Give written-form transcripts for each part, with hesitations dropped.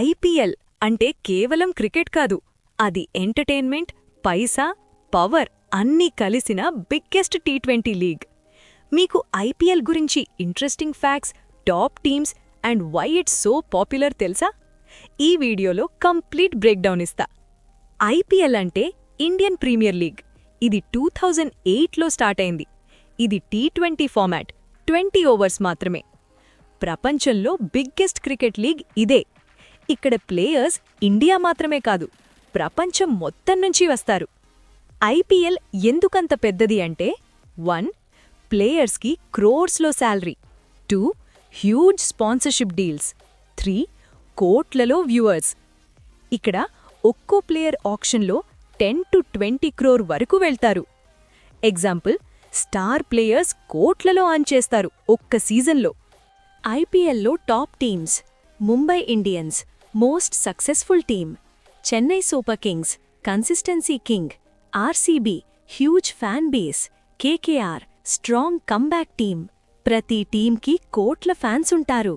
IPL అంటే కేవలం cricket కాదు, అది ఎంటర్టైన్మెంట్, పైసా, పవర్ అన్నీ కలిసిన బిగ్గెస్ట్ టీ20 లీగ్. మీకు ఐపీఎల్ గురించి interesting facts, top teams and why it's so popular తెలుసా? ఈ వీడియోలో కంప్లీట్ బ్రేక్డౌన్ ఇస్తా. ఐపీఎల్ అంటే ఇండియన్ ప్రీమియర్ లీగ్. ఇది 2008లో స్టార్ట్ అయింది. ఇది టీ20 ఫార్మాట్, 20 ఓవర్స్ మాత్రమే. ప్రపంచంలో బిగ్గెస్ట్ క్రికెట్ లీగ్ ఇదే. ఇక్కడ ప్లేయర్స్ ఇండియా మాత్రమే కాదు, ప్రపంచం మొత్తం నుంచి వస్తారు. ఐపీఎల్ ఎందుకంత పెద్దది అంటే 1. ప్లేయర్స్కి క్రోర్స్లో శాలరీ, 2. Huge sponsorship deals, 3. కోట్లలో వ్యూవర్స్. ఇక్కడ ఒక్కో ప్లేయర్ ఆక్షన్లో 10 to 20 crore వరకు వెళ్తారు. ఎగ్జాంపుల్, స్టార్ ప్లేయర్స్ కోట్లలో ఆన్ చేస్తారు ఒక్క సీజన్లో. ఐపీఎల్లో top teams: Mumbai Indians, most successful team; Chennai Super Kings, consistency king; RCB, huge fan base; KKR, strong comeback team. ప్రతి టీంకి కోట్ల ఫ్యాన్స్ ఉంటారు.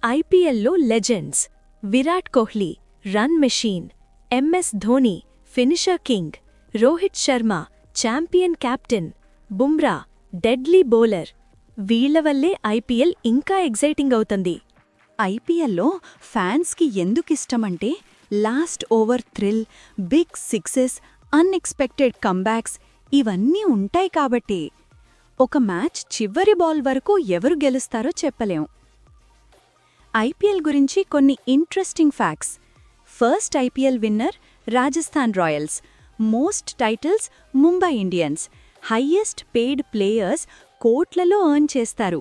ఐపీఎల్లో legends: Virat Kohli, run machine; MS Dhoni, finisher king; Rohit Sharma, champion captain; Bumrah, deadly bowler. వీళ్ల వల్లే ఐపీఎల్ ఇంకా ఎగ్జైటింగ్ అవుతుంది. ఐపీఎల్లో ఫ్యాన్స్కి ఎందుకిష్టమంటే last over thrill, big sixes, unexpected comebacks ఇవన్నీ ఉంటాయి కాబట్టి. ఒక మ్యాచ్ చివరి బాల్ వరకు ఎవరు గెలుస్తారో చెప్పలేం. ఐపీఎల్ గురించి కొన్ని interesting facts. First IPL winner Rajasthan Royals. Most titles Mumbai Indians. Highest paid players కోట్లలో ఎర్న్ చేస్తారు.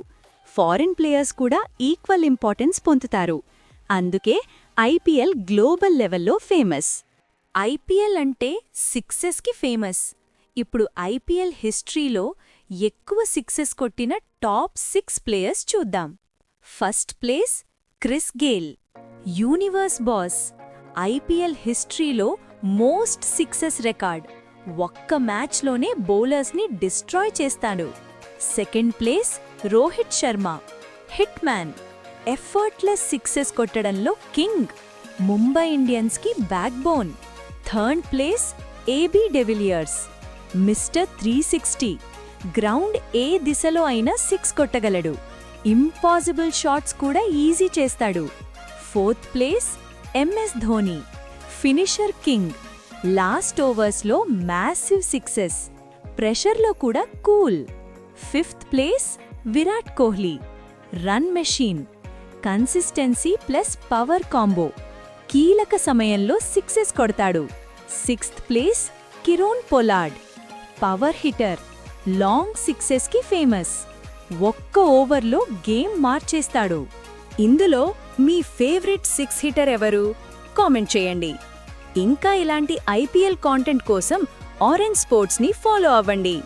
ఫారిన్ ప్లేయర్స్ కూడా ఈక్వల్ ఇంపార్టెన్స్ పొందుతారు. అందుకే ఐపీఎల్ గ్లోబల్ లెవెల్లో ఫేమస్. ఐపీఎల్ అంటే సిక్సెస్కి ఫేమస్. ఇప్పుడు ఐపీఎల్ హిస్టరీలో ఎక్కువ సిక్సెస్ కొట్టిన టాప్ 6 ప్లేయర్స్ చూద్దాం. First place Chris Gayle, universe boss. IPL హిస్టరీలో మోస్ట్ సిక్సెస్ రికార్డ్. ఒక్క మ్యాచ్లోనే బౌలర్స్ని డిస్ట్రాయ్ చేస్తాడు. Second place Rohit Sharma, hit man. Effortless sixes కొట్టడంలో king, Mumbai ఇండియన్స్కి backbone. Third place AB de Villiers, mister 360. Ground ఏ దిశలో అయినా 6 కొట్టగలడు. ఇంపాసిబుల్ షాట్స్ కూడా ఈజీ చేస్తాడు. Fourth place MS Dhoni, finisher king. Last ఓవర్స్లో మ్యాసివ్ సిక్సెస్, ప్రెషర్లో కూడా cool. Fifth place Virat Kohli, run machine. Consistency plus power combo, కీలక సమయంలో సిక్సెస్ కొడతాడు. Sixth place Kieron Pollard, power hitter, long సిక్సెస్కి ఫేమస్. ఒక్క ఓవర్లో గేమ్ మార్చేస్తాడు. ఇందులో మీ ఫేవరెట్ 6 హిటర్ ఎవరు? కామెంట్ చేయండి. ఇంకా ఇలాంటి ఐపీఎల్ కాంటెంట్ కోసం ఆరెంజ్ స్పోర్ట్స్ని ఫాలో అవ్వండి.